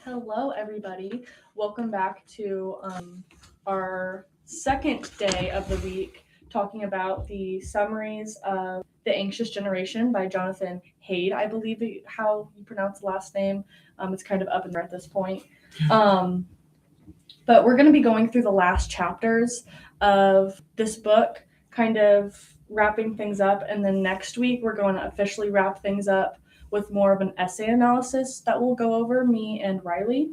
Hello, everybody. Welcome back to our second day of the week, talking about the summaries of The Anxious Generation by Jonathan Haidt. I believe how you pronounce the last name. It's kind of up in there at this point. But we're going to be going through the last chapters of this book, kind of wrapping things up. And then next week, we're going to officially wrap things up with more of an essay analysis that we'll go over, me and Riley.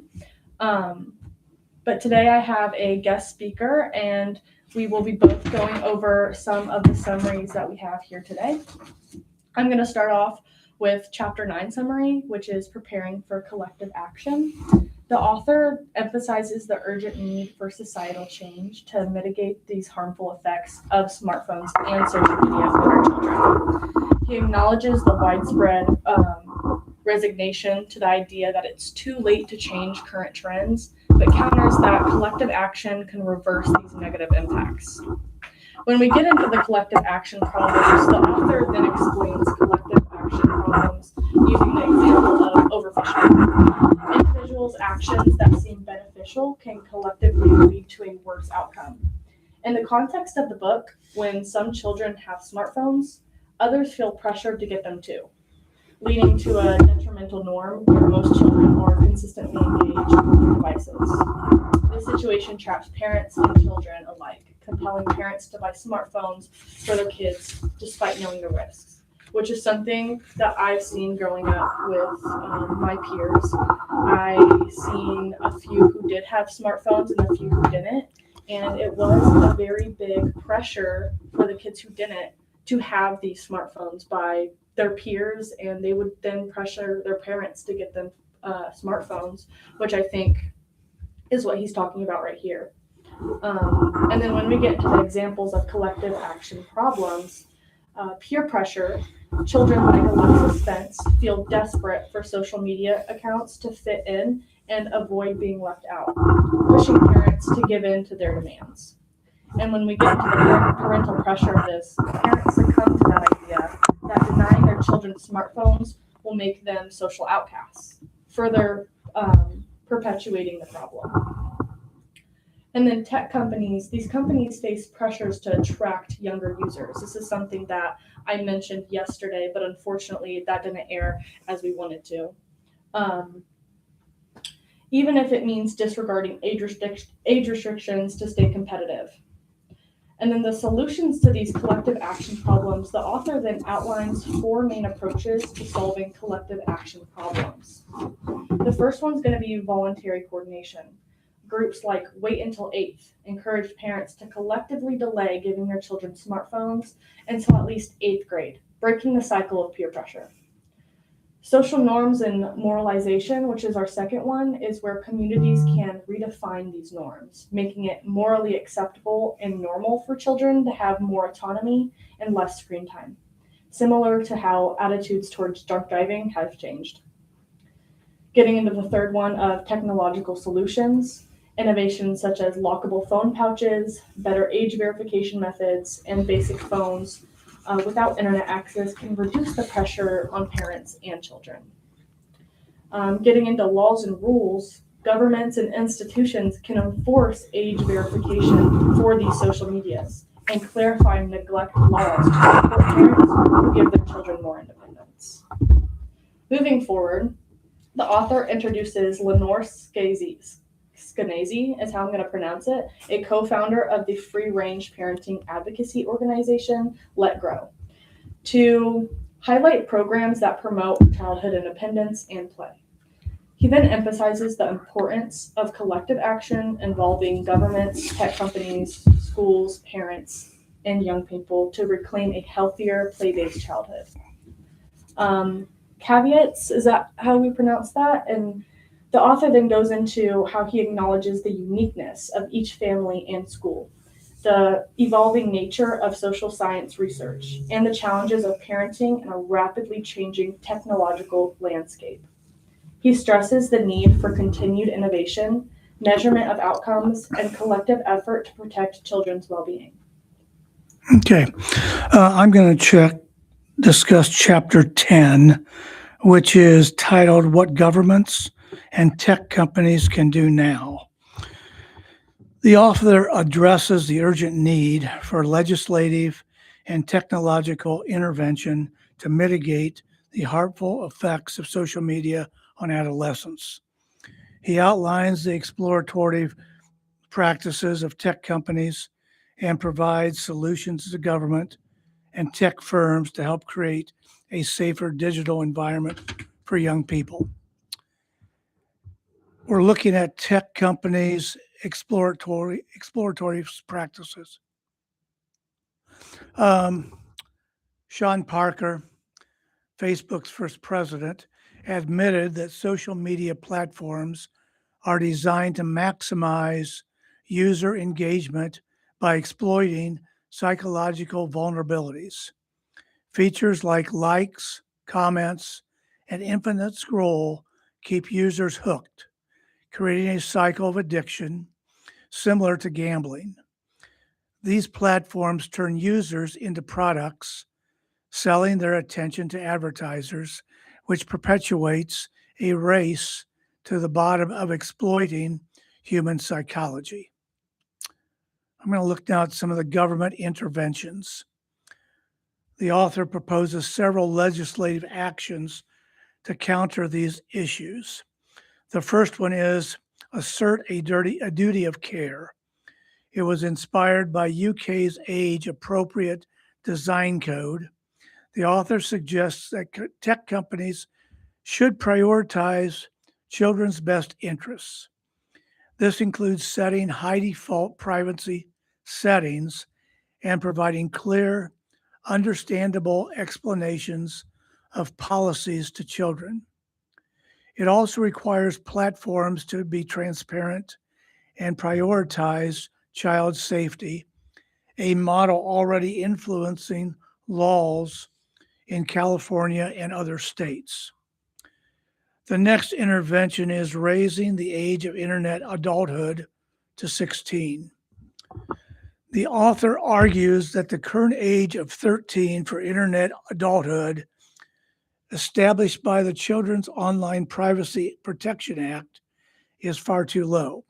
But today I have a guest speaker, and we will be both going over some of the summaries that we have here today. I'm going to start off with Chapter 9 summary, which is preparing for collective action. The author emphasizes the urgent need for societal change to mitigate these harmful effects of smartphones and social media for our children. He acknowledges the widespread resignation to the idea that it's too late to change current trends, but counters that collective action can reverse these negative impacts. When we get into the collective action problems, the author then explains collective action problems using the example of overfishing. Individuals' actions that seem beneficial can collectively lead to a worse outcome. In the context of the book, when some children have smartphones, others feel pressured to get them too, leading to a detrimental norm where most children are consistently engaged with devices. This situation traps parents and children alike, compelling parents to buy smartphones for their kids despite knowing the risks, which is something that I've seen growing up with my peers. I've seen a few who did have smartphones and a few who didn't, and it was a very big pressure for the kids who didn't to have these smartphones by their peers, and they would then pressure their parents to get them smartphones, which I think is what he's talking about right here. And then when we get to the examples of collective action problems, peer pressure, children like Alexis Spence feel desperate for social media accounts to fit in and avoid being left out, pushing parents to give in to their demands. And when we get to the parental pressure of this, parents succumb to that idea that denying their children smartphones will make them social outcasts, further perpetuating the problem. And then tech companies, these companies face pressures to attract younger users. This is something that I mentioned yesterday, but unfortunately that didn't air as we wanted to. Even if it means disregarding age restrictions to stay competitive. And then the solutions to these collective action problems, the author then outlines 4 main approaches to solving collective action problems. The first one's going to be voluntary coordination. Groups like Wait Until 8th encourage parents to collectively delay giving their children smartphones until at least 8th grade, breaking the cycle of peer pressure. Social norms and moralization, which is our second one, is where communities can redefine these norms, making it morally acceptable and normal for children to have more autonomy and less screen time, similar to how attitudes towards drunk driving have changed. Getting into the third one of technological solutions, innovations such as lockable phone pouches, better age verification methods, and basic phones without internet access can reduce the pressure on parents and children. Getting into laws and rules, governments and institutions can enforce age verification for these social medias and clarify neglect laws to support parents who give their children more independence. Moving forward, the author introduces Lenore Skenazy is how I'm going to pronounce it, a co-founder of the free-range parenting advocacy organization, Let Grow, to highlight programs that promote childhood independence and play. He then emphasizes the importance of collective action involving governments, tech companies, schools, parents, and young people to reclaim a healthier, play-based childhood. Caveats, is that how we pronounce that? And the author then goes into how he acknowledges the uniqueness of each family and school, the evolving nature of social science research, and the challenges of parenting in a rapidly changing technological landscape. He stresses the need for continued innovation, measurement of outcomes, and collective effort to protect children's well-being. Okay, I'm going to discuss Chapter 10, which is titled What Governments and Tech Companies Can Do Now. The author addresses the urgent need for legislative and technological intervention to mitigate the harmful effects of social media on adolescents. He outlines the exploratory practices of tech companies and provides solutions to government and tech firms to help create a safer digital environment for young people. We're looking at tech companies' exploratory practices. Sean Parker, Facebook's first president, admitted that social media platforms are designed to maximize user engagement by exploiting psychological vulnerabilities. Features like likes, comments, and infinite scroll keep users hooked, creating a cycle of addiction similar to gambling. These platforms turn users into products, selling their attention to advertisers, which perpetuates a race to the bottom of exploiting human psychology. I'm going to look now at some of the government interventions. The author proposes several legislative actions to counter these issues. The first one is assert a duty of care. It was inspired by UK's age-appropriate design code. The author suggests that tech companies should prioritize children's best interests. This includes setting high default privacy settings and providing clear, understandable explanations of policies to children. It also requires platforms to be transparent and prioritize child safety, a model already influencing laws in California and other states. The next intervention is raising the age of internet adulthood to 16. The author argues that the current age of 13 for internet adulthood, established by the Children's Online Privacy Protection Act, is far too low.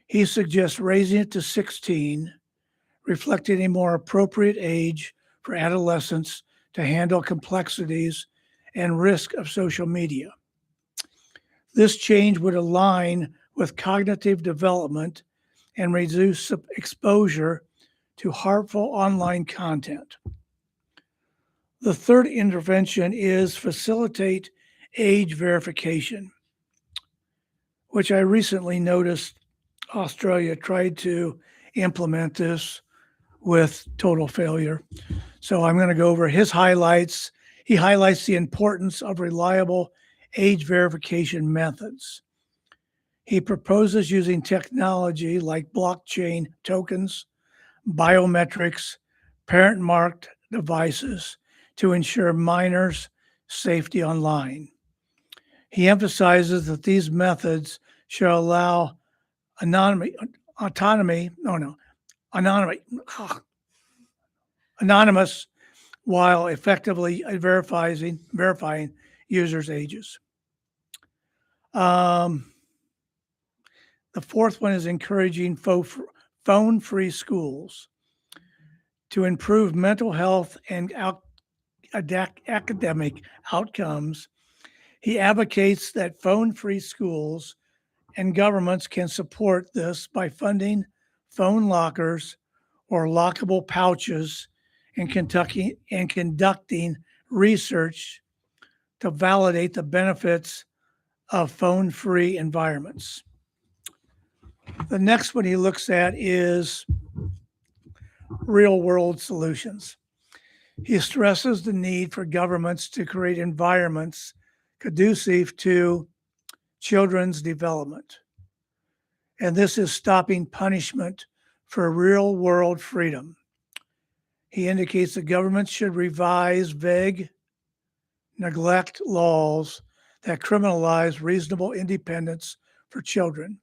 He suggests raising it to 16, reflecting a more appropriate age for adolescents to handle complexities and risk of social media. This change would align with cognitive development and reduce exposure to harmful online content. The third intervention is facilitate age verification, which I recently noticed Australia tried to implement this with total failure. So I'm going to go over his highlights. He highlights the importance of reliable age verification methods. He proposes using technology like blockchain tokens, biometrics, parent-marked devices to ensure minors' safety online. He emphasizes that these methods should allow anonymous while effectively verifying users' ages. The fourth one is encouraging phone-free schools to improve mental health and academic outcomes. He advocates that phone-free schools and governments can support this by funding phone lockers or lockable pouches and conducting research to validate the benefits of phone-free environments. The next one he looks at is real-world solutions. He stresses the need for governments to create environments conducive to children's development. And this is stopping punishment for real-world freedom. He indicates the government should revise vague neglect laws that criminalize reasonable independence for children.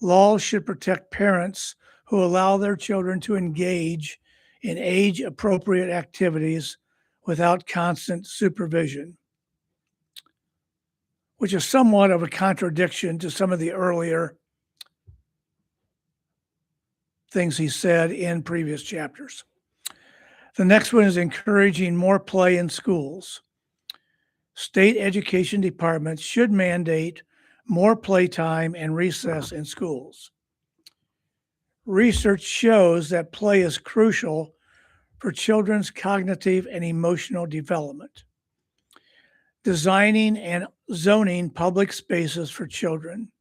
Laws should protect parents who allow their children to engage in age-appropriate activities without constant supervision. which is somewhat of a contradiction to some of the earlier things he said in previous chapters. The next one is encouraging more play in schools. State education departments should mandate more playtime and recess in schools. Research shows that play is crucial for children's cognitive and emotional development. Designing and zoning public spaces for children.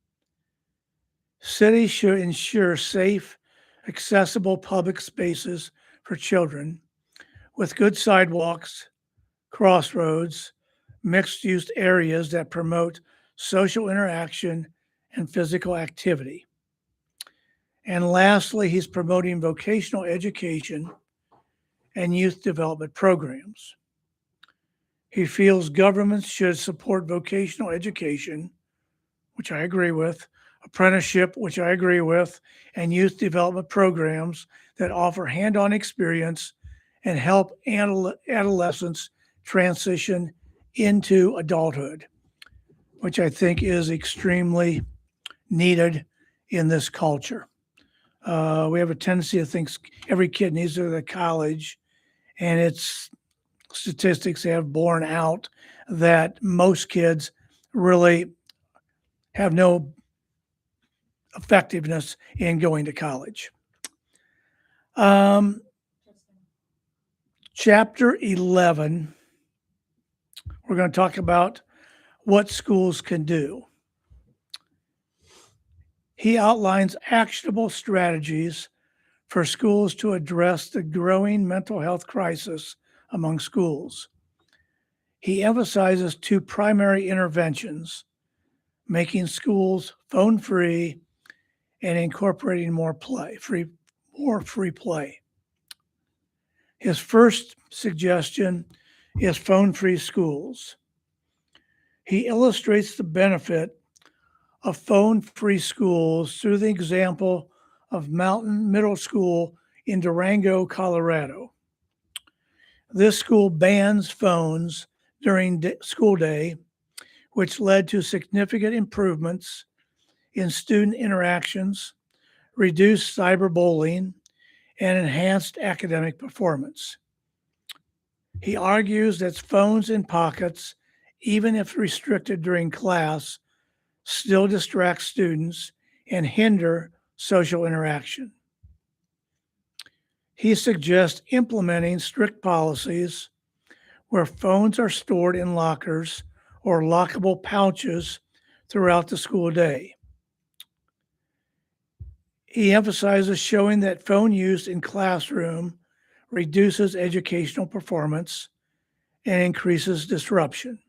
Cities should ensure safe, accessible public spaces for children with good sidewalks, crossroads, mixed-use areas that promote social interaction and physical activity. And lastly, he's promoting vocational education and youth development programs. He feels governments should support vocational education, which I agree with, apprenticeship, which I agree with, and youth development programs that offer hand-on experience and help adolescents transition into adulthood, which I think is extremely needed in this culture. We have a tendency to think every kid needs to go to college, and it's statistics have borne out that most kids really have no effectiveness in going to college. Chapter 11, we're going to talk about what schools can do. He outlines actionable strategies for schools to address the growing mental health crisis among schools. He emphasizes two primary interventions: making schools phone-free and incorporating more free play. His first suggestion is phone-free schools. He illustrates the benefit of phone-free schools through the example of Mountain Middle School in Durango, Colorado. This school bans phones during school day, which led to significant improvements in student interactions, reduced cyberbullying, and enhanced academic performance. He argues that phones in pockets, even if restricted during class, still distract students and hinder social interaction. He suggests implementing strict policies where phones are stored in lockers or lockable pouches throughout the school day. He emphasizes showing that phone use in classroom reduces educational performance and increases disruption.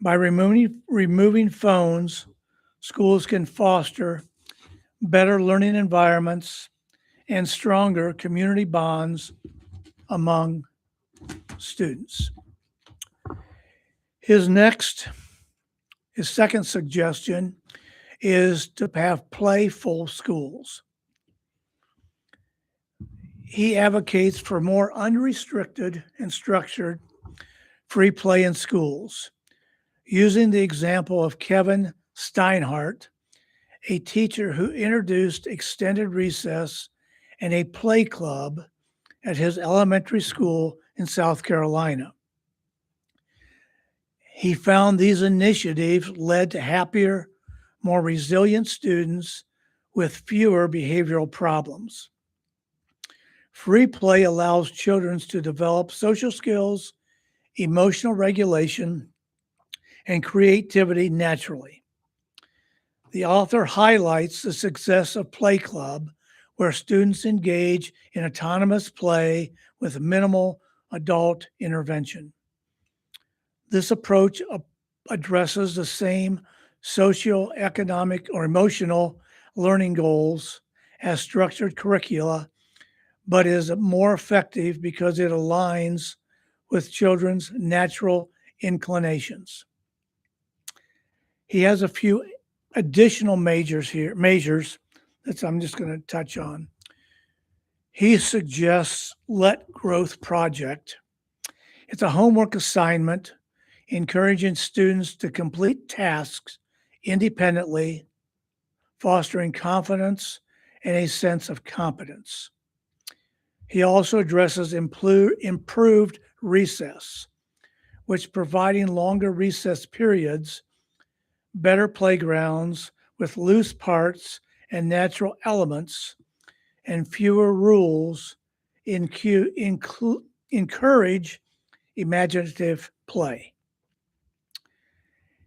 By removing phones, schools can foster better learning environments and stronger community bonds among students. His second suggestion is to have playful schools. He advocates for more unrestricted and structured free play in schools, using the example of Kevin Steinhardt, a teacher who introduced extended recess and a play club at his elementary school in South Carolina. He found these initiatives led to happier, more resilient students with fewer behavioral problems. Free play allows children to develop social skills, emotional regulation, and creativity naturally. The author highlights the success of Play Club, where students engage in autonomous play with minimal adult intervention. This approach addresses the same socioeconomic or emotional learning goals as structured curricula, but is more effective because it aligns with children's natural inclinations. He has a few additional measures that I'm just going to touch on. He suggests Let Growth Project. It's a homework assignment encouraging students to complete tasks independently, fostering confidence and a sense of competence. He also addresses improved recess, which providing longer recess periods, better playgrounds with loose parts and natural elements, and fewer rules encourage imaginative play.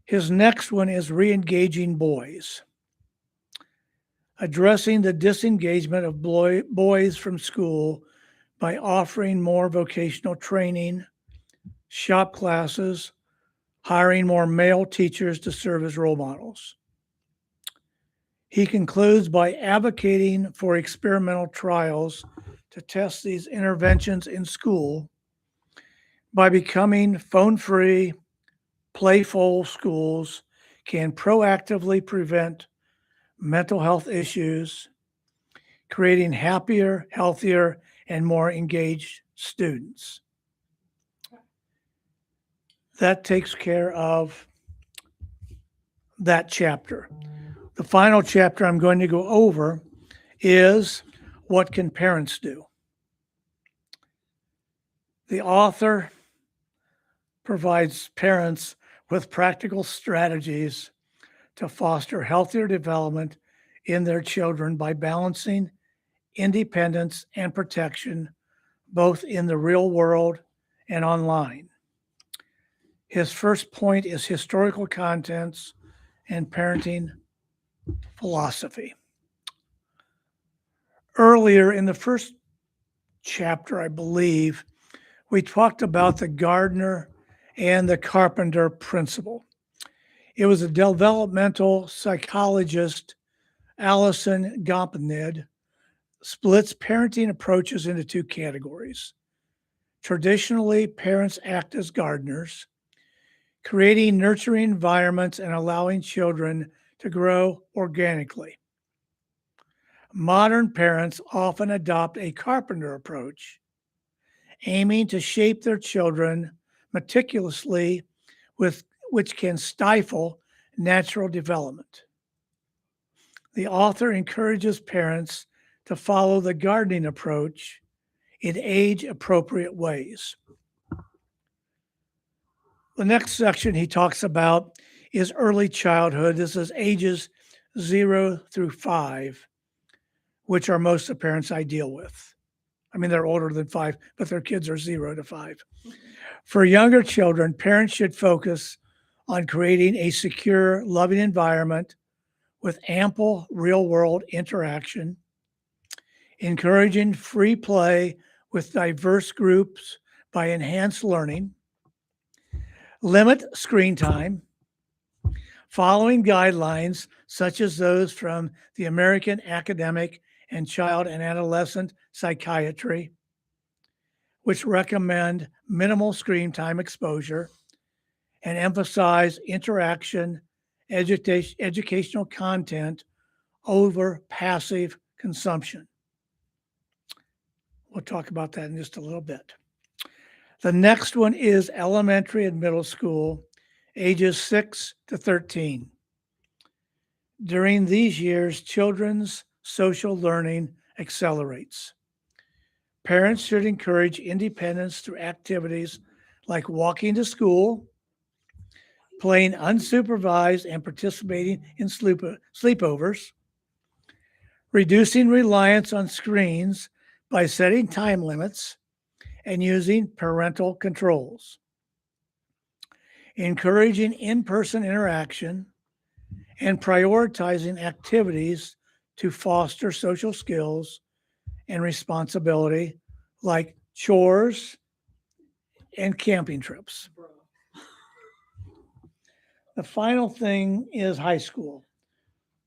His next one is re-engaging boys, addressing the disengagement of boys from school by offering more vocational training, shop classes, hiring more male teachers to serve as role models. He concludes by advocating for experimental trials to test these interventions in school by becoming phone-free, playful schools can proactively prevent mental health issues, creating happier, healthier, and more engaged students. That takes care of that chapter. The final chapter I'm going to go over is what can parents do? The author provides parents with practical strategies to foster healthier development in their children by balancing independence and protection both in the real world and online. His first point is historical contents and parenting philosophy. Earlier in the first chapter, I believe, we talked about the gardener and the carpenter principle. It was a developmental psychologist, Alison Gopinid, splits parenting approaches into two categories. Traditionally, parents act as gardeners, creating nurturing environments and allowing children to grow organically. Modern parents often adopt a carpenter approach, aiming to shape their children meticulously, which can stifle natural development. The author encourages parents to follow the gardening approach in age-appropriate ways. The next section he talks about is early childhood. This is ages 0 through 5, which are most of parents I deal with. I mean, they're older than 5, but their kids are 0 to 5. For younger children, parents should focus on creating a secure, loving environment with ample real-world interaction, encouraging free play with diverse groups by enhanced learning, limit screen time, following guidelines such as those from the American Academic and Child and Adolescent Psychiatry, which recommend minimal screen time exposure and emphasize interaction, educational content over passive consumption. We'll talk about that in just a little bit. The next one is elementary and middle school, ages 6 to 13. During these years, children's social learning accelerates. Parents should encourage independence through activities like walking to school, playing unsupervised and participating in sleepovers, reducing reliance on screens by setting time limits and using parental controls, encouraging in-person interaction, and prioritizing activities to foster social skills and responsibility like chores and camping trips. The final thing is high school.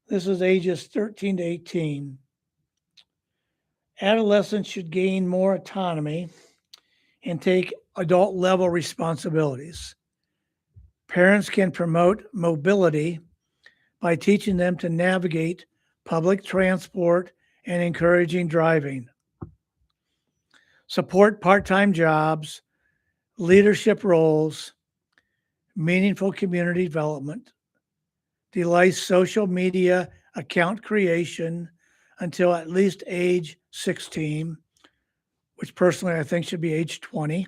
This is ages 13 to 18. Adolescents should gain more autonomy and take adult level responsibilities. Parents can promote mobility by teaching them to navigate public transport and encouraging driving. Support part-time jobs, leadership roles, meaningful community development, delay social media account creation until at least age 16, which personally I think should be age 20,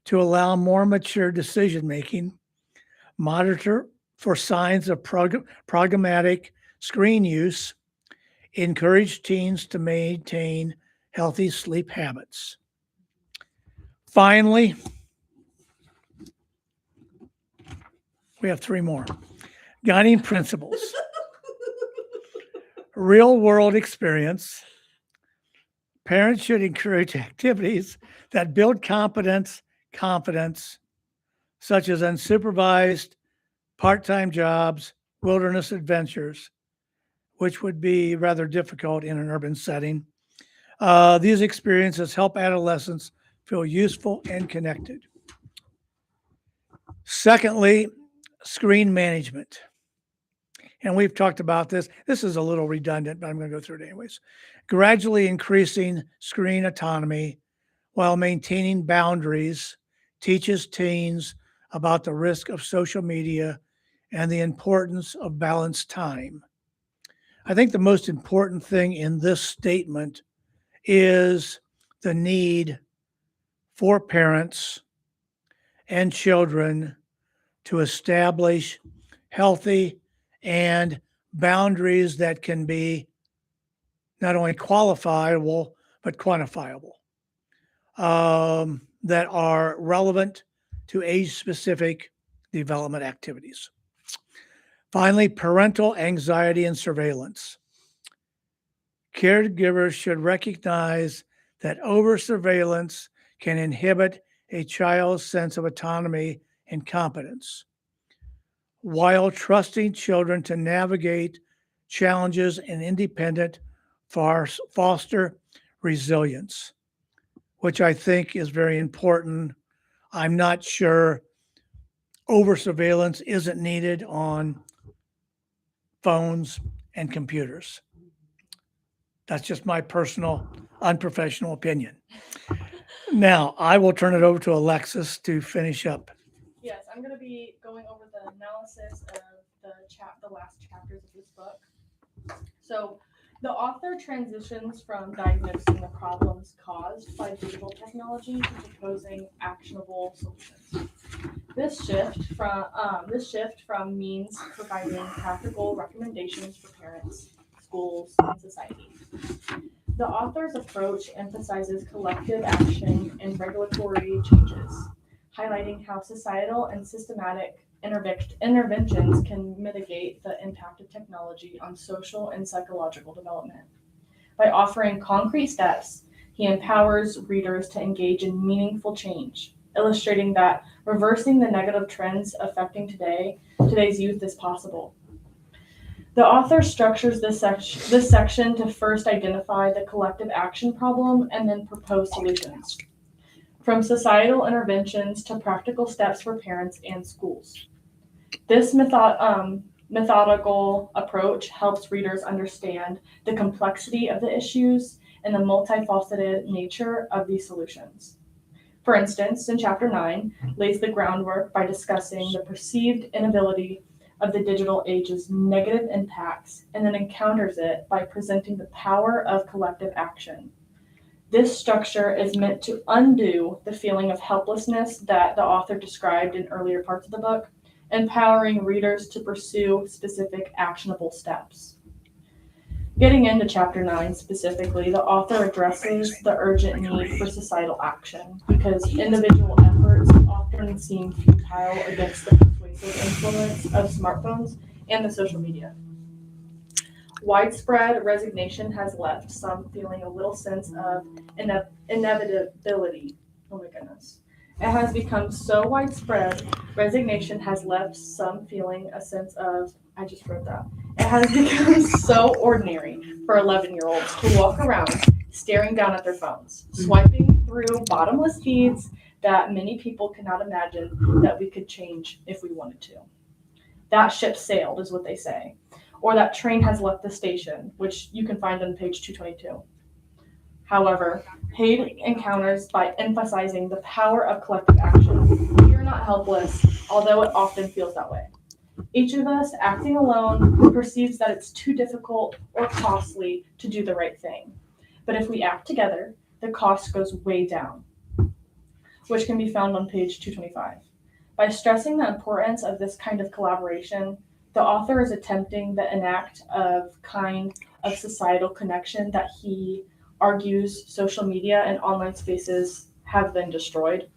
to allow more mature decision making, monitor for signs of programmatic screen use, encourage teens to maintain healthy sleep habits. Finally, we have three more. Guiding principles. Real world experience. Parents should encourage activities that build confidence, such as unsupervised part-time jobs, wilderness adventures, which would be rather difficult in an urban setting. These experiences help adolescents feel useful and connected. Secondly, screen management. And we've talked about this. This is a little redundant, but I'm going to go through it anyways. Gradually increasing screen autonomy while maintaining boundaries teaches teens about the risk of social media and the importance of balanced time. I think the most important thing in this statement is the need for parents and children to establish healthy and boundaries that can be not only qualifiable, but quantifiable, that are relevant to age-specific development activities. Finally, parental anxiety and surveillance. Caregivers should recognize that over-surveillance can inhibit a child's sense of autonomy and competence, while trusting children to navigate challenges and independent foster resilience, which I think is very important. I'm not sure over-surveillance isn't needed on phones and computers. That's just my personal, unprofessional opinion. Now, I will turn it over to Alexis to finish up. Yes, I'm going to be going over the analysis of the last chapters of this book. So, the author transitions from diagnosing the problems caused by digital technology to proposing actionable solutions. This shift from means providing practical recommendations for parents, schools, and society. The author's approach emphasizes collective action and regulatory changes, highlighting how societal and systematic interventions can mitigate the impact of technology on social and psychological development. By offering concrete steps, he empowers readers to engage in meaningful change, illustrating that reversing the negative trends affecting today's youth is possible. The author structures this section to first identify the collective action problem and then propose solutions, from societal interventions to practical steps for parents and schools. This methodical approach helps readers understand the complexity of the issues and the multifaceted nature of these solutions. For instance, in Chapter 9, lays the groundwork by discussing the perceived inability of the digital age's negative impacts, and then encounters it by presenting the power of collective action. This structure is meant to undo the feeling of helplessness that the author described in earlier parts of the book, empowering readers to pursue specific actionable steps. Getting into Chapter 9 specifically, the author addresses the urgent need for societal action because individual efforts often seem futile against the pervasive influence of smartphones and the social media. Widespread resignation has left some feeling a little sense of inevitability. Oh my goodness. It has become so widespread, resignation has left some feeling a sense of, I just wrote that. It has become so ordinary for 11-year-olds to walk around staring down at their phones, swiping through bottomless feeds that many people cannot imagine that we could change if we wanted to. That ship sailed, is what they say. Or that train has left the station, which you can find on page 222. However, Haidt encounters by emphasizing the power of collective action. We are not helpless. although it often feels that way. Each of us, acting alone, perceives that it's too difficult or costly to do the right thing. But if we act together, the cost goes way down, which can be found on page 225. By stressing the importance of this kind of collaboration, the author is attempting an act of kind of societal connection that he argues social media and online spaces have been destroyed.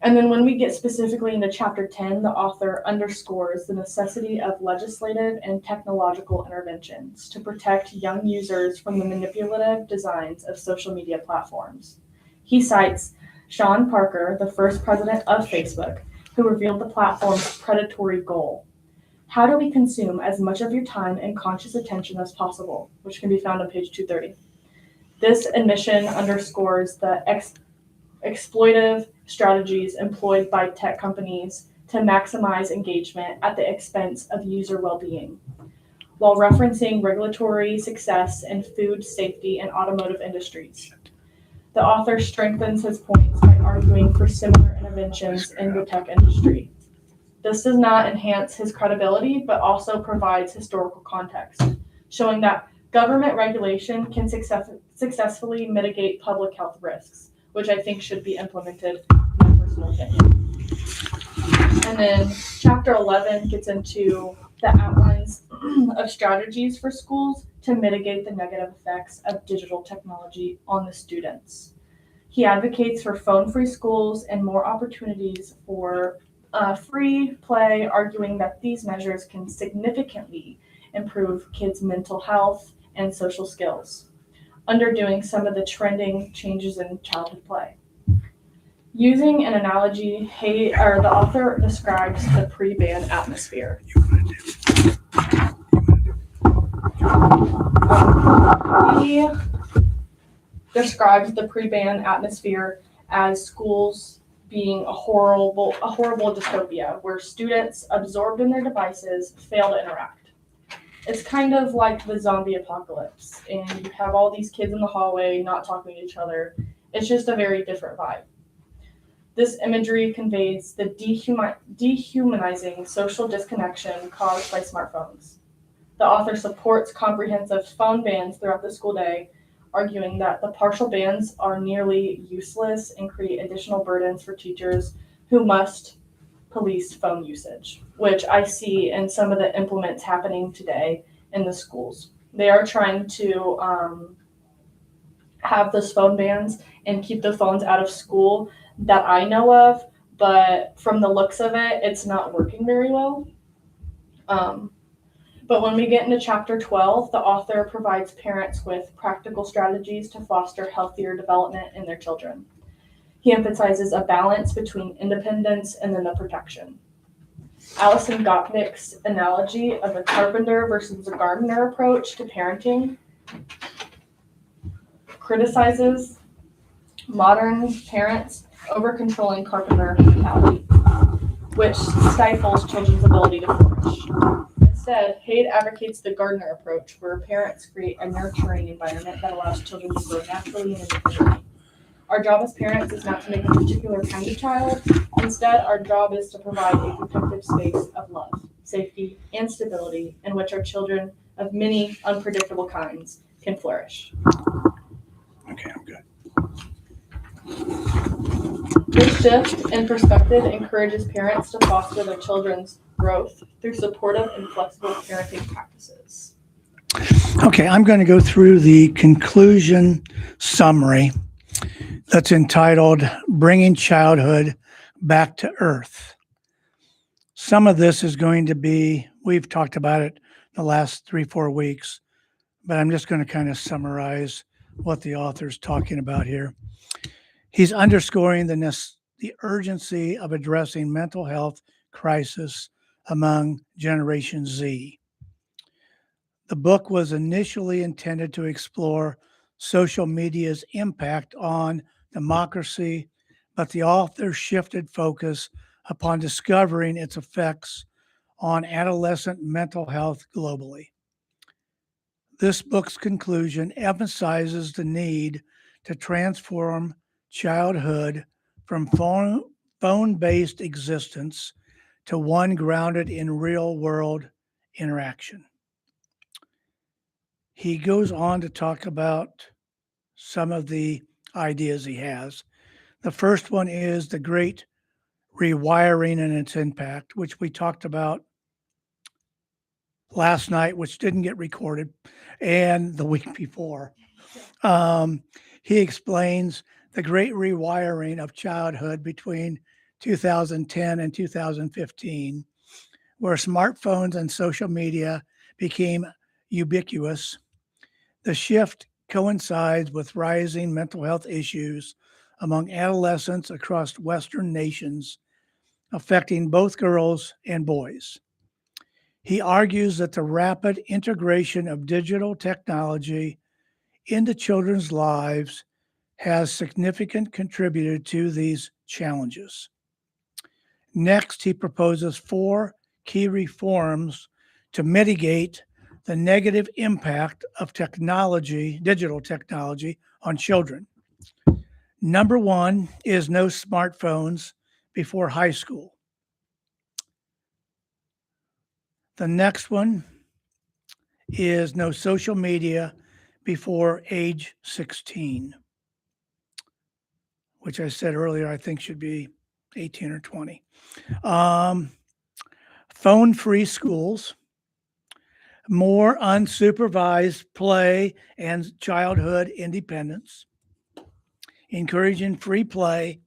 And then when we get specifically into chapter 10, the author underscores the necessity of legislative and technological interventions to protect young users from the manipulative designs of social media platforms. He cites Sean Parker, the first president of Facebook, who revealed the platform's predatory goal. How do we consume as much of your time and conscious attention as possible, which can be found on page 230. This admission underscores the exploitive strategies employed by tech companies to maximize engagement at the expense of user well-being, while referencing regulatory success in food safety and automotive industries. The author strengthens his points by arguing for similar interventions in the tech industry. This does not enhance his credibility, but also provides historical context, showing that government regulation can successfully mitigate public health risks, which I think should be implemented, in my personal opinion. And then chapter 11 gets into the outlines of strategies for schools to mitigate the negative effects of digital technology on the students. He advocates for phone-free schools and more opportunities for free play, arguing that these measures can significantly improve kids' mental health and social skills, underdoing some of the trending changes in childhood play. Using an analogy, the author describes the pre-ban atmosphere. He describes the pre-ban atmosphere as schools being a horrible dystopia where students absorbed in their devices fail to interact. It's kind of like the zombie apocalypse, and you have all these kids in the hallway not talking to each other. It's just a very different vibe. This imagery conveys the dehumanizing social disconnection caused by smartphones. The author supports comprehensive phone bans throughout the school day, arguing that the partial bans are nearly useless and create additional burdens for teachers who must police phone usage, which I see in some of the implements happening today in the schools. They are trying to have those phone bans and keep the phones out of school that I know of, but from the looks of it, it's not working very well. But when we get into chapter 12, the author provides parents with practical strategies to foster healthier development in their children. He emphasizes a balance between independence and then the protection. Alison Gopnik's analogy of a carpenter versus a gardener approach to parenting criticizes modern parents over-controlling carpenter mentality, which stifles children's ability to flourish. Instead, Haidt advocates the gardener approach, where parents create a nurturing environment that allows children to grow naturally and independently. Our job as parents is not to make a particular kind of child. Instead, our job is to provide a protective space of love, safety, and stability in which our children of many unpredictable kinds can flourish. Okay, I'm good. This shift in perspective encourages parents to foster their children's growth through supportive and flexible parenting practices. Okay, I'm going to go through the conclusion summary that's entitled Bringing Childhood Back to Earth. Some of this is going to be, we've talked about it the last 3-4 weeks, but I'm just going to kind of summarize what the author's talking about here. He's underscoring the urgency of addressing mental health crisis among Generation Z. The book was initially intended to explore social media's impact on democracy, but the author shifted focus upon discovering its effects on adolescent mental health globally. This book's conclusion emphasizes the need to transform childhood from phone-based existence to one grounded in real-world interaction. He goes on to talk about some of the ideas he has. The first one is the great rewiring and its impact, which we talked about last night, which didn't get recorded, and the week before. Um, he explains the great rewiring of childhood between 2010 and 2015, where smartphones and social media became ubiquitous. The shift coincides with rising mental health issues among adolescents across Western nations, affecting both girls and boys. He argues that the rapid integration of digital technology into children's lives has significantly contributed to these challenges. Next, he proposes 4 key reforms to mitigate the negative impact of digital technology, on children. Number 1 is no smartphones before high school. The next one is no social media before age 16, which I said earlier I think should be 18 or 20. Phone-free schools, more unsupervised play and childhood independence, encouraging free play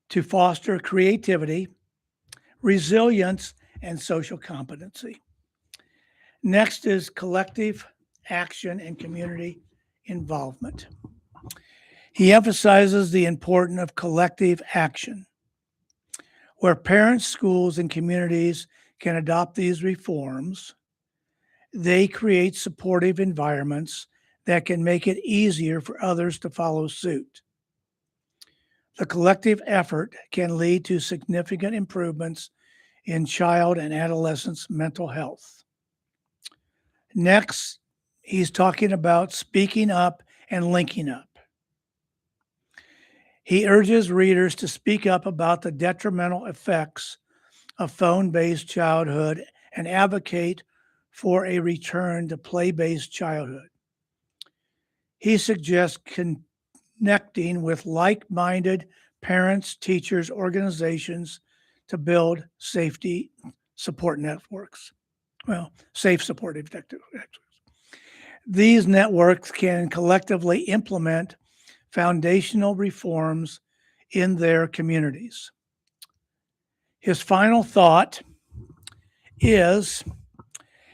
to foster creativity, resilience, and social competency. Next is collective action and community involvement. He emphasizes the importance of collective action, where parents, schools, and communities can adopt these reforms. They create supportive environments that can make it easier for others to follow suit. The collective effort can lead to significant improvements in child and adolescents' mental health. Next, he's talking about speaking up and linking up. He urges readers to speak up about the detrimental effects of phone-based childhood and advocate for a return to play-based childhood. He suggests connecting with like-minded parents, teachers, organizations to build safety support networks. Well, safe supportive networks. These networks can collectively implement foundational reforms in their communities. His final thought is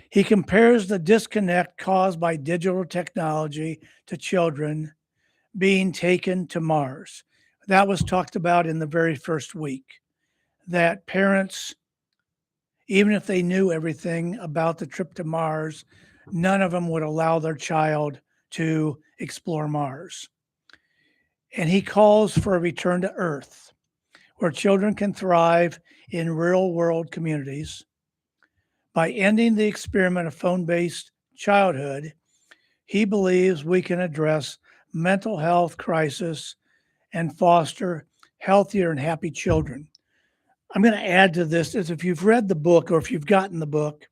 he compares the disconnect caused by digital technology to children being taken to Mars. That was talked about in the very first week, that parents, even if they knew everything about the trip to Mars, none of them would allow their child to explore Mars. And he calls for a return to Earth, where children can thrive in real world communities. By ending the experiment of phone-based childhood, he believes we can address mental health crisis and foster healthier and happy children. I'm going to add to this is if you've read the book or if you've gotten the book,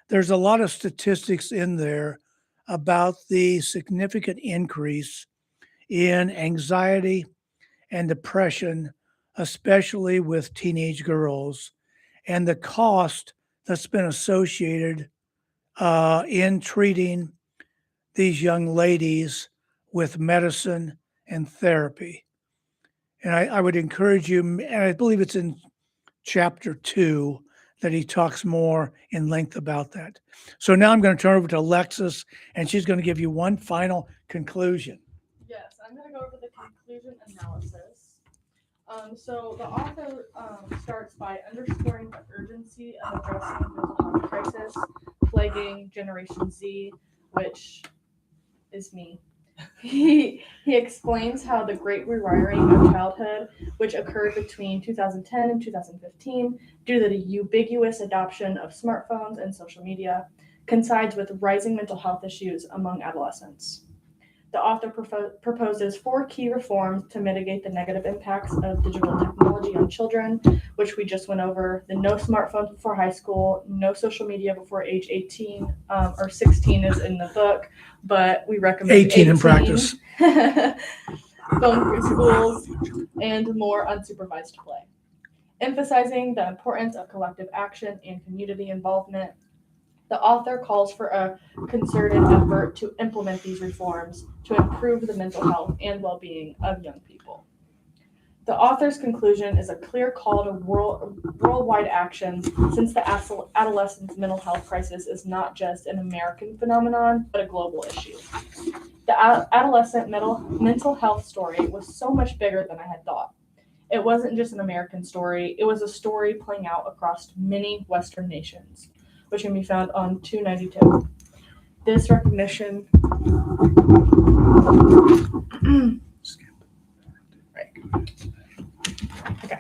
there's a lot of statistics in there about the significant increase in anxiety and depression, especially with teenage girls, and the cost that's been associated in treating these young ladies with medicine and therapy. And I would encourage you, and I believe it's in chapter 2 that he talks more in length about that. So now I'm going to turn over to Alexis, and she's going to give you one final conclusion. Yes, I'm going to go over the conclusion analysis. So the author starts by underscoring the urgency of addressing the mental health crisis plaguing Generation Z, which is me. He explains how the great rewiring of childhood, which occurred between 2010 and 2015 due to the ubiquitous adoption of smartphones and social media, coincides with rising mental health issues among adolescents. The author proposes 4 key reforms to mitigate the negative impacts of digital technology on children, which we just went over. The no smartphones before high school, no social media before age 18, or 16 is in the book, but we recommend 18 in practice. Phone-free schools, and more unsupervised play. Emphasizing the importance of collective action and community involvement, the author calls for a concerted effort to implement these reforms to improve the mental health and well-being of young people. The author's conclusion is a clear call to worldwide action, since the adolescent mental health crisis is not just an American phenomenon, but a global issue. The adolescent mental health story was so much bigger than I had thought. It wasn't just an American story, it was a story playing out across many Western nations, which can be found on 292. This recognition right. Okay.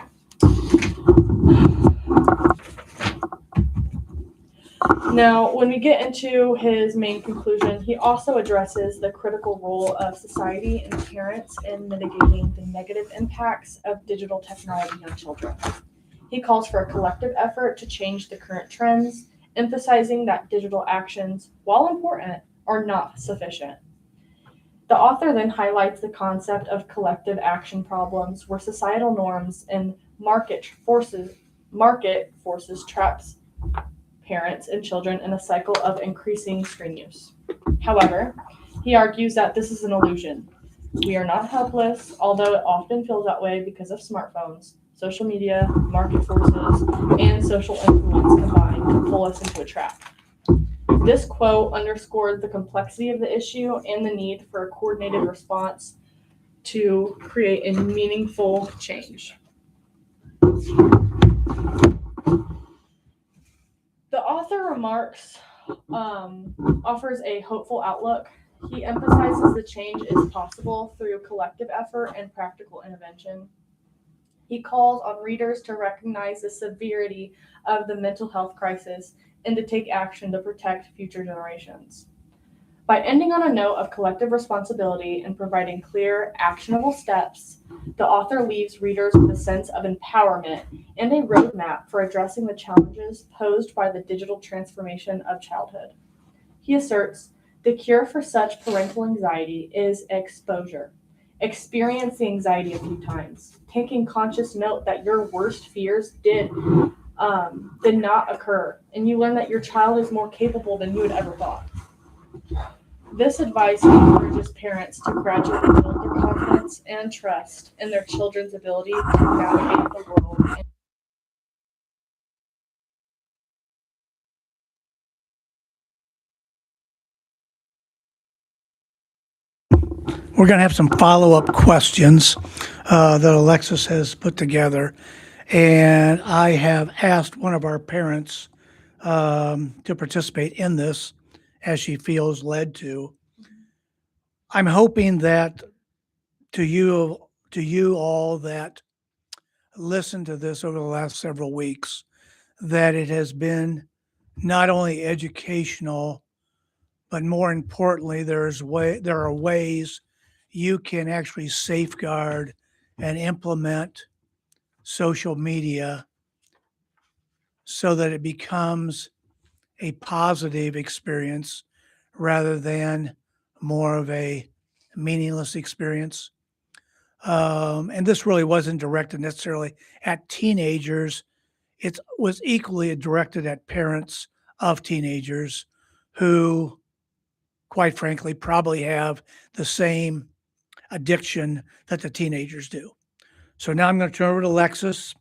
Now, when we get into his main conclusion, he also addresses the critical role of society and parents in mitigating the negative impacts of digital technology on children. He calls for a collective effort to change the current trends, emphasizing that digital actions, while important, are not sufficient. The author then highlights the concept of collective action problems, where societal norms and market forces traps parents and children in a cycle of increasing screen use. However, he argues that this is an illusion. We are not helpless, although it often feels that way because of smartphones, social media, market forces, and social influence combined to pull us into a trap. This quote underscored the complexity of the issue and the need for a coordinated response to create a meaningful change. The author offers a hopeful outlook. He emphasizes the change is possible through collective effort and practical intervention. He calls on readers to recognize the severity of the mental health crisis and to take action to protect future generations. By ending on a note of collective responsibility and providing clear, actionable steps, the author leaves readers with a sense of empowerment and a roadmap for addressing the challenges posed by the digital transformation of childhood. He asserts the cure for such parental anxiety is exposure. Experience the anxiety a few times, taking conscious note that your worst fears did not occur, and you learn that your child is more capable than you had ever thought. This advice encourages parents to gradually build their confidence and trust in their children's ability to navigate the world. We're going to have some follow-up questions that Alexis has put together. And I have asked one of our parents to participate in this as she feels led to. I'm hoping that to you all that listened to this over the last several weeks, that it has been not only educational, but more importantly, there are ways you can actually safeguard and implement social media so that it becomes a positive experience rather than more of a meaningless experience. And this really wasn't directed necessarily at teenagers. It was equally directed at parents of teenagers who, quite frankly, probably have the same addiction that the teenagers do. So now I'm going to turn over to Alexis,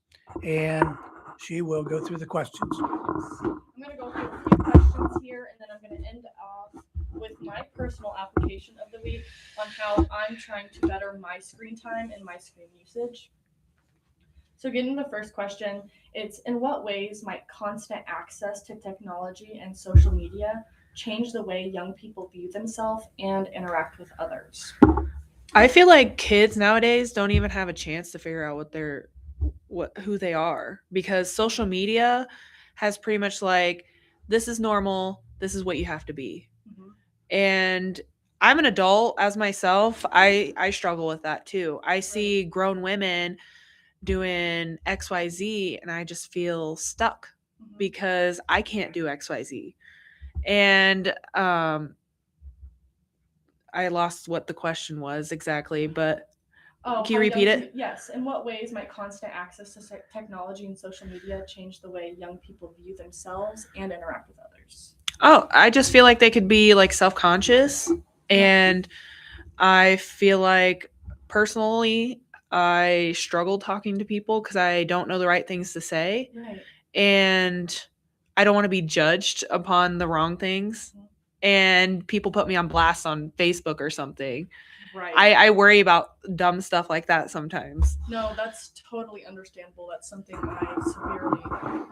and she will go through the questions. I'm going to go through a few questions here, and then I'm going to end off with my personal application of the week on how I'm trying to better my screen time and my screen usage. So getting to the first question, it's in what ways might constant access to technology and social media change the way young people view themselves and interact with others? I feel like kids nowadays don't even have a chance to figure out who they are, because social media has pretty much like, this is normal, this is what you have to be. Mhm. And I'm an adult as myself. I struggle with that too. I see grown women doing XYZ and I just feel stuck because I can't do XYZ. And I lost what the question was exactly, but can you repeat it? Yes. In what ways might constant access to technology and social media change the way young people view themselves and interact with others? Oh, I just feel like they could be like self-conscious, and I feel like personally I struggle talking to people because I don't know the right things to say. Right. And I don't want to be judged upon the wrong things. And people put me on blast on Facebook or something. Right. I worry about dumb stuff like that sometimes. No, that's totally understandable. That's something I severely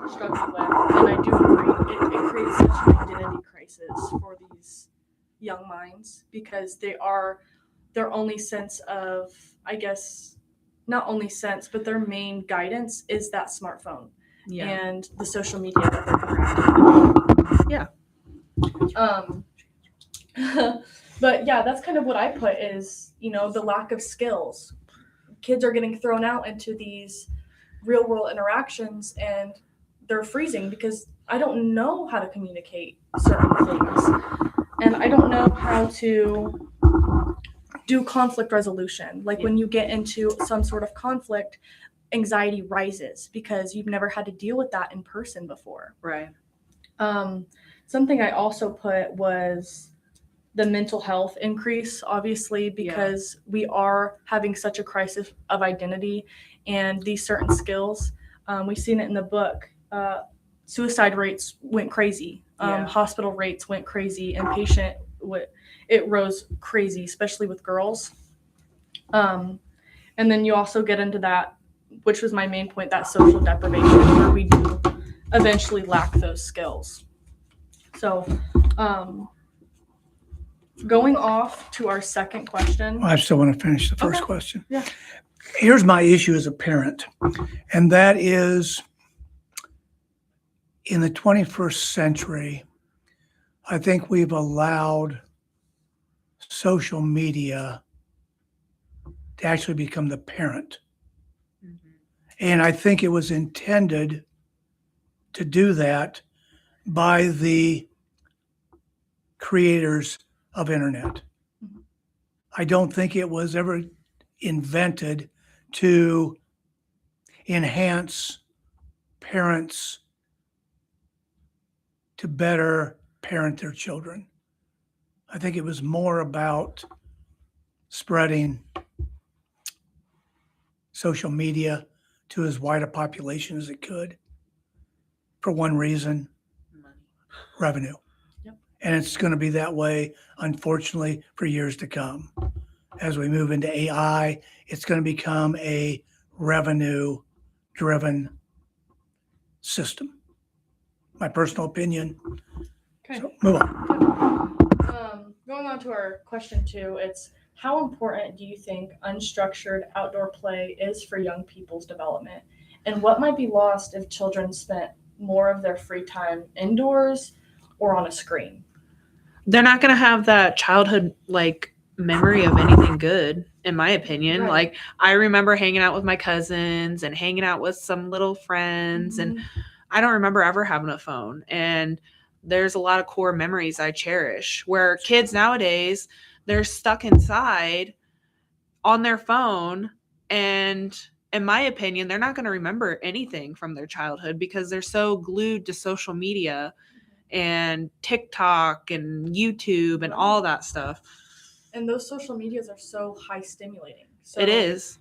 struggle with. And I do agree. It creates such an identity crisis for these young minds because their only sense of, I guess, not only sense, but their main guidance is that smartphone and the social media that they're interacting with. Yeah. But yeah, that's kind of what I put is, the lack of skills. Kids are getting thrown out into these real world interactions and they're freezing because I don't know how to communicate certain things. And I don't know how to do conflict resolution. Like when you get into some sort of conflict, anxiety rises because you've never had to deal with that in person before. Right. Something I also put was the mental health increase, obviously, because we are having such a crisis of identity and these certain skills. We've seen it in the book. Suicide rates went crazy. Hospital rates went crazy. Inpatient, it rose crazy, especially with girls. And then you also get into that, which was my main point, that social deprivation, where we do eventually lack those skills. So, going off to our second question. I still want to finish the first question. Yeah. Here's my issue as a parent, and that is in the 21st century, I think we've allowed social media to actually become the parent. Mm-hmm. And I think it was intended to do that by the creators of internet. Mm-hmm. I don't think it was ever invented to enhance parents to better parent their children. I think it was more about spreading social media to as wide a population as it could for one reason: revenue. Yep. And it's going to be that way, unfortunately, for years to come. As we move into AI, it's going to become a revenue-driven system. My personal opinion. Okay. So move on. Going on to our question 2, it's how important do you think unstructured outdoor play is for young people's development? And what might be lost if children spent more of their free time indoors or on a screen? They're not going to have that childhood memory of anything good, in my opinion. Right. Like I remember hanging out with my cousins and hanging out with some little friends, mm-hmm. and I don't remember ever having a phone. And there's a lot of core memories I cherish, where kids nowadays, they're stuck inside on their phone. And in my opinion, they're not going to remember anything from their childhood because they're so glued to social media and TikTok and YouTube and all that stuff. And those social medias are so high stimulating. So, it is.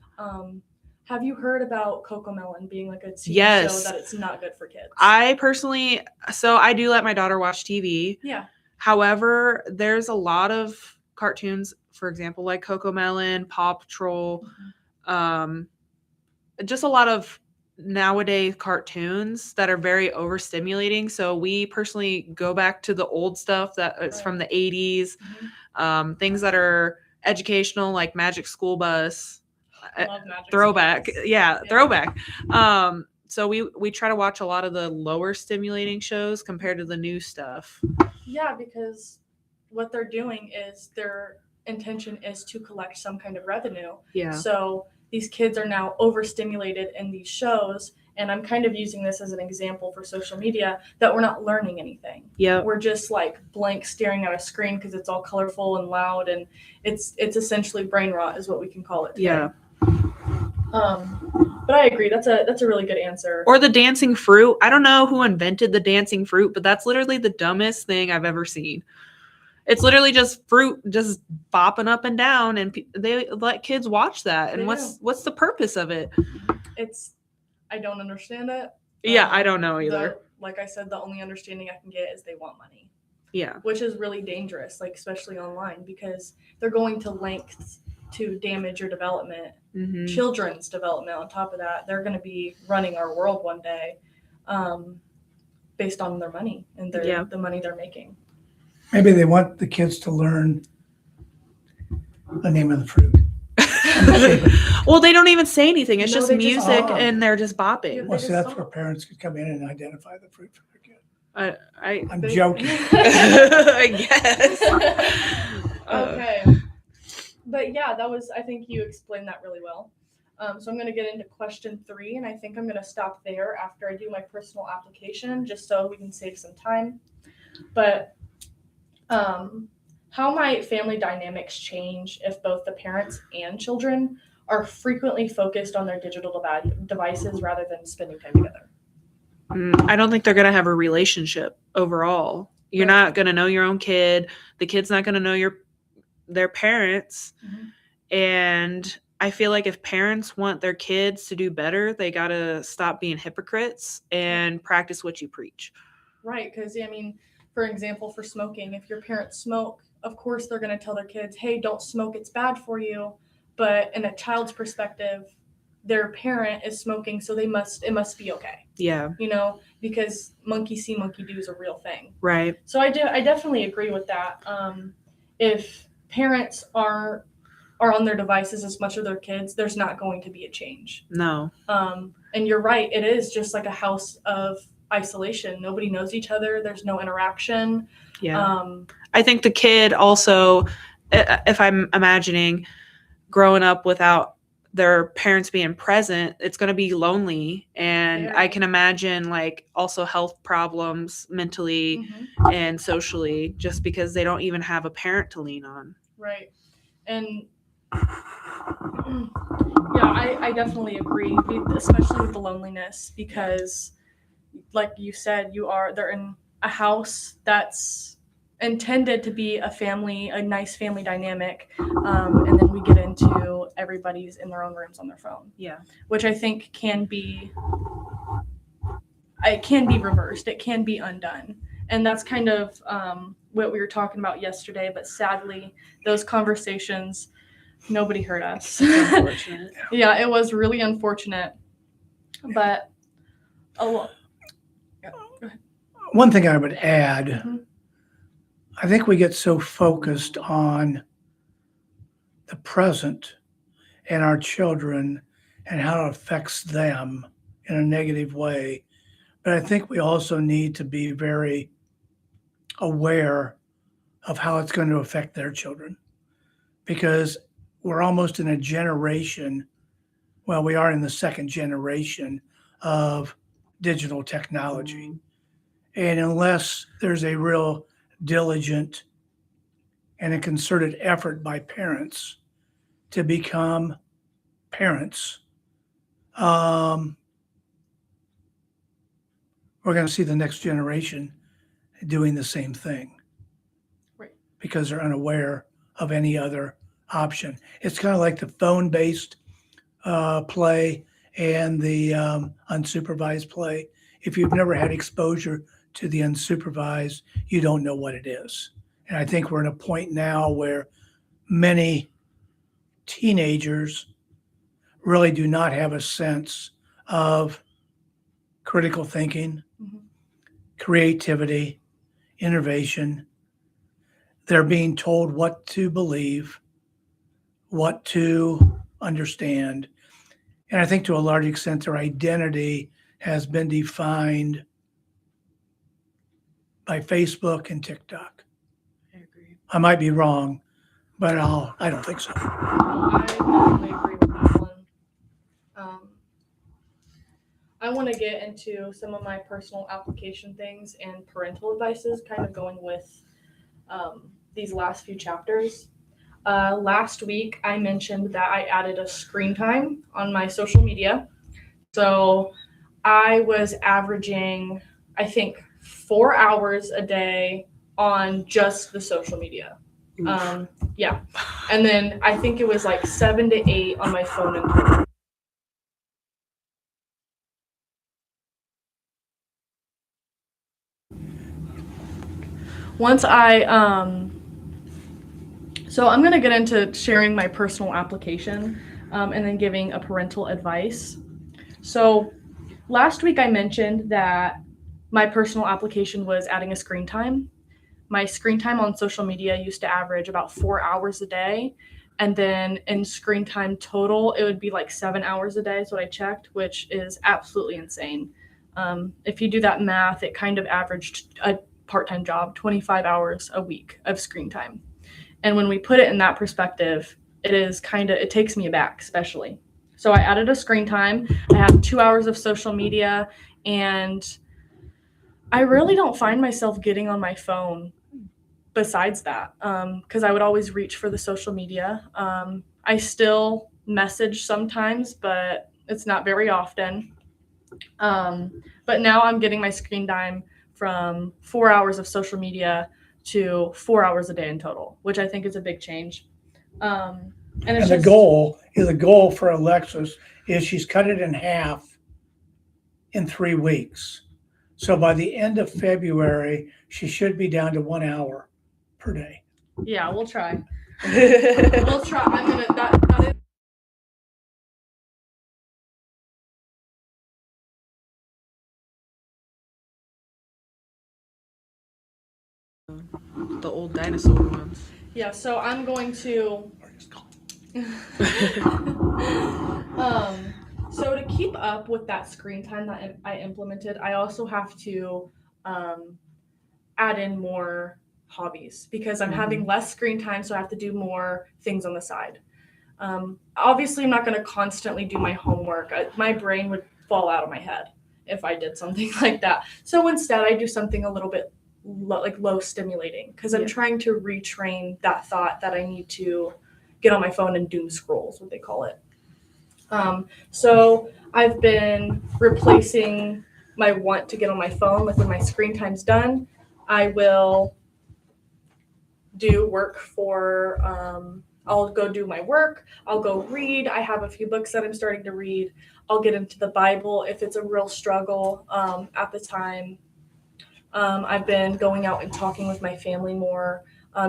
Have you heard about Cocomelon being like a TV show that it's not good for kids? I personally, so I do let my daughter watch TV. Yeah. However, there's a lot of cartoons, for example, like Cocomelon, Paw Patrol, mm-hmm. Just a lot of nowadays cartoons that are very overstimulating. So we personally go back to the old stuff that is from the 80s, mm-hmm. Things that are educational, like Magic School Bus. Throwback. Yeah, throwback. So we try to watch a lot of the lower stimulating shows compared to the new stuff. Yeah, because what they're doing is their intention is to collect some kind of revenue. Yeah. So these kids are now overstimulated in these shows, and I'm kind of using this as an example for social media, that we're not learning anything. Yeah. We're just like blank staring at a screen because it's all colorful and loud, and it's essentially brain rot is what we can call it today. Yeah. But I agree. That's a really good answer. Or the dancing fruit. I don't know who invented the dancing fruit, but that's literally the dumbest thing I've ever seen. It's literally just fruit just bopping up and down, and they let kids watch that. And what's the purpose of it? I don't understand it. Yeah, I don't know either. Like I said, the only understanding I can get is they want money. Yeah. Which is really dangerous, like especially online, because they're going to lengths to damage your development, children's development. On top of that, they're going to be running our world one day, based on their money and the money they're making. Maybe they want the kids to learn the name of the fruit. Well, they don't even say anything. It's just music, and they're just bopping. Yeah, well, see, that's where parents could come in and identify the fruit for their kid. I'm joking. I guess. Okay. But yeah, I think you explained that really well. So I'm going to get into question 3, and I think I'm going to stop there after I do my personal application, just so we can save some time. But how might family dynamics change if both the parents and children are frequently focused on their digital devices rather than spending time together? I don't think they're going to have a relationship overall. You're not going to know your own kid. The kid's not going to know their parents. And I feel like if parents want their kids to do better, they got to stop being hypocrites and practice what you preach. Right. Because, I mean, for example, for smoking, if your parents smoke, of course they're going to tell their kids, hey, don't smoke, it's bad for you. But in a child's perspective, their parent is smoking, so it must be okay. Yeah. Because monkey see, monkey do is a real thing. Right. So I definitely agree with that. If parents are on their devices as much as their kids, there's not going to be a change. No. And you're right, it is just like a house of isolation. Nobody knows each other. There's no interaction. Yeah. I think the kid also, if I'm imagining growing up without their parents being present, it's going to be lonely. And I can imagine like also health problems mentally and socially, just because they don't even have a parent to lean on. Right. And yeah, I definitely agree, especially with the loneliness, because like you said, they're in a house that's intended to be a nice family dynamic, and then we get into everybody's in their own rooms on their phone. Yeah. Which I think can be reversed. It can be undone. And that's kind of what we were talking about yesterday, but sadly, those conversations, nobody heard us. Unfortunate. Yeah, it was really unfortunate. But one thing I would add, I think we get so focused on the present and our children and how it affects them in a negative way. But I think we also need to be very aware of how it's going to affect their children, because we're almost in a generation, well, we are in the second generation of digital technology. And unless there's a real diligent and a concerted effort by parents to become parents, we're going to see the next generation doing the same thing, right? Because they're unaware of any other option. It's kind of like the phone-based play and the unsupervised play. If you've never had exposure to the unsupervised, you don't know what it is. And I think we're at a point now where many teenagers really do not have a sense of critical thinking, creativity, innovation. They're being told what to believe, what to understand. And I think to a large extent, their identity has been defined by Facebook and TikTok. I agree. I might be wrong, but I don't think so. I definitely agree with that one. I want to get into some of my personal application things and parental advices, kind of going with these last few chapters. Last week, I mentioned that I added a screen time on my social media. So I was averaging, I think, 4 hours a day on just the social media. Yeah. And then I think it was like 7 to 8 on my phone and Twitter. Once so I'm going to get into sharing my personal application and then giving a parental advice. So last week I mentioned that my personal application was adding a screen time. My screen time on social media used to average about 4 hours a day. And then in screen time total, it would be like 7 hours a day is what I checked, which is absolutely insane. If you do that math, it kind of averaged a part-time job, 25 hours a week of screen time. And when we put it in that perspective, it takes me aback, especially. So I added a screen time. I have 2 hours of social media, and I really don't find myself getting on my phone besides that, because I would always reach for the social media. I still message sometimes, but it's not very often. But now I'm getting my screen time from 4 hours of social media to 4 hours a day in total, which I think is a big change. And it's And the goal for Alexis is she's cut it in half in 3 weeks. So by the end of February, she should be down to 1 hour per day. Yeah, we'll try. We'll try. I'm gonna that is. The old dinosaur ones. Yeah, so I'm going to so to keep up with that screen time that I implemented, I also have to add in more hobbies because I'm having less screen time, so I have to do more things on the side. Obviously, I'm not going to constantly do my homework. My brain would fall out of my head if I did something like that. So instead, I do something a little bit low stimulating because I'm trying to retrain that thought that I need to get on my phone and doom scroll is what they call it. So I've been replacing my want to get on my phone. Like when my screen time's done, I will do work for, I'll go do my work. I'll go read. I have a few books that I'm starting to read. I'll get into the Bible if it's a real struggle at the time. I've been going out and talking with my family more.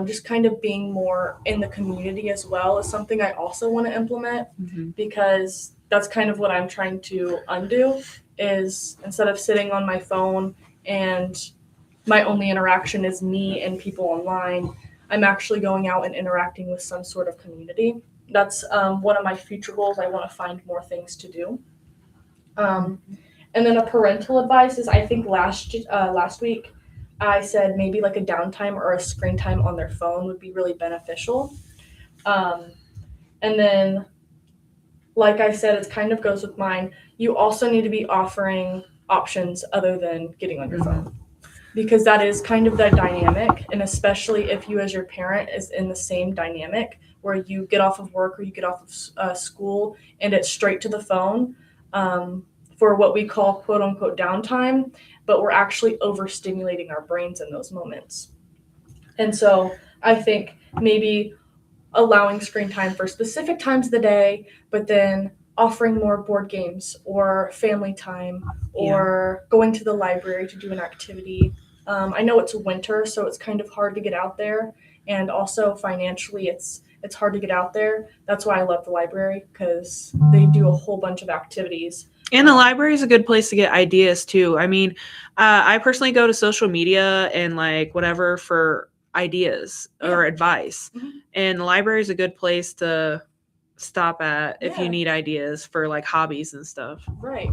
Just kind of being more in the community as well is something I also want to implement because that's kind of what I'm trying to undo is instead of sitting on my phone and my only interaction is me and people online, I'm actually going out and interacting with some sort of community. That's one of my future goals. I want to find more things to do. And then a parental advice is I think last week I said maybe like a downtime or a screen time on their phone would be really beneficial. And then, like I said, it kind of goes with mine. You also need to be offering options other than getting on your phone because that is kind of that dynamic. And especially if you as your parent is in the same dynamic where you get off of work or you get off of school and it's straight to the phone. For what we call quote unquote downtime, but we're actually overstimulating our brains in those moments. And so I think maybe allowing screen time for specific times of the day, but then offering more board games or family time or going to the library to do an activity. I know it's winter, so it's kind of hard to get out there. And also financially, it's hard to get out there. That's why I love the library because they do a whole bunch of activities. And the library is a good place to get ideas too. I mean, I personally go to social media and like whatever for ideas or advice. And the library is a good place to stop at if you need ideas for like hobbies and stuff. Right.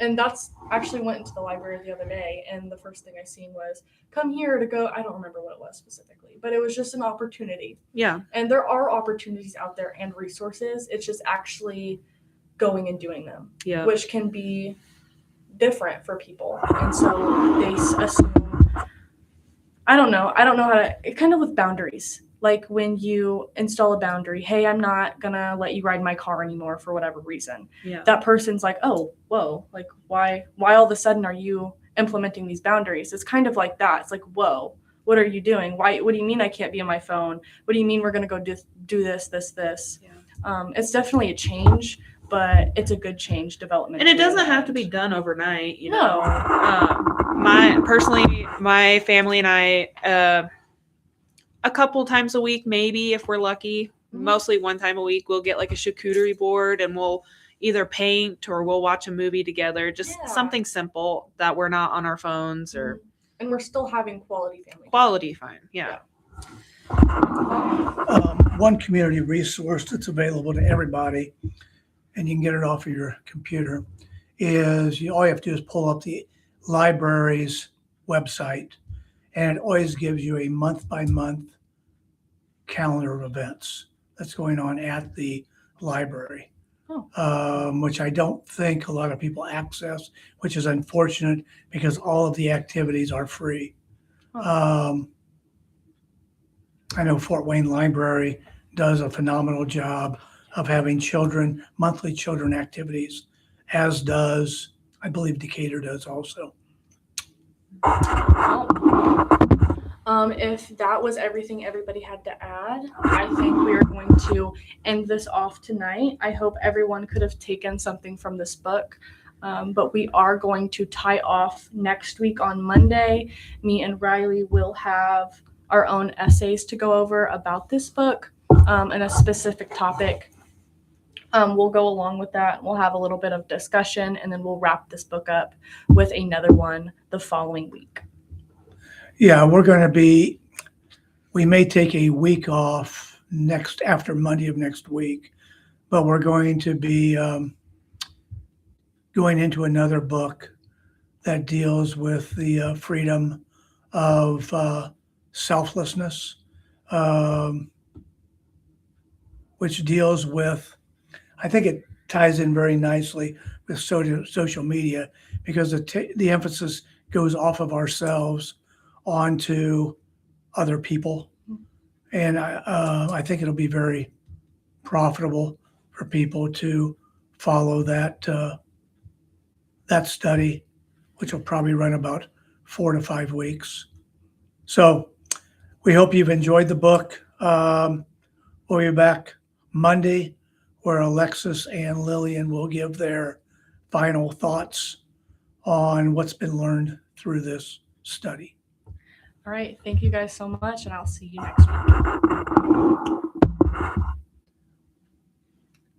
And that's actually went into the library the other day and the first thing I seen was come here to go. I don't remember what it was specifically, right, but it was just an opportunity. Yeah. And there are opportunities out there and resources. It's just actually going and doing them, Yeah. which can be different for people. And so they assume, I don't know how to, kind of with boundaries. Like when you install a boundary, hey, I'm not gonna let you ride my car anymore for whatever reason. Yeah. That person's like, oh, whoa, like why all of a sudden are you implementing these boundaries? It's kind of like that. It's like, whoa, what are you doing? What do you mean I can't be on my phone? What do you mean we're gonna go do this? Yeah. It's definitely a change, but it's a good change development. And it doesn't have to be done overnight, you know. No. My family and I, a couple times a week, maybe if we're lucky, mostly one time a week, we'll get like a charcuterie board and we'll either paint or we'll watch a movie together. Just something simple that we're not on our phones or. And we're still having quality family. Quality time, yeah. One community resource that's available to everybody, and you can get it off of your computer, is all you have to do is pull up the library's website, and it always gives you a month-by-month calendar of events that's going on at the library, which I don't think a lot of people access, which is unfortunate because all of the activities are free. I know Fort Wayne Library does a phenomenal job of having monthly children activities, as does, I believe Decatur does also. If that was everything everybody had to add, I think we are going to end this off tonight. I hope everyone could have taken something from this book. But we are going to tie off next week on Monday. Me and Riley will have our own essays to go over about this book and a specific topic. We'll go along with that. We'll have a little bit of discussion, and then we'll wrap this book up with another one the following week. Yeah, we may take a week off after Monday of next week, but we're going to be going into another book that deals with the freedom of selflessness, which deals with, I think it ties in very nicely with social media, because the emphasis goes off of ourselves onto other people. And I think it'll be very profitable for people to follow that study, which will probably run about 4 to 5 weeks. So we hope you've enjoyed the book. We'll be back Monday, where Alexis and Lillian will give their final thoughts on what's been learned through this study. All right. Thank you guys so much, and I'll see you next week.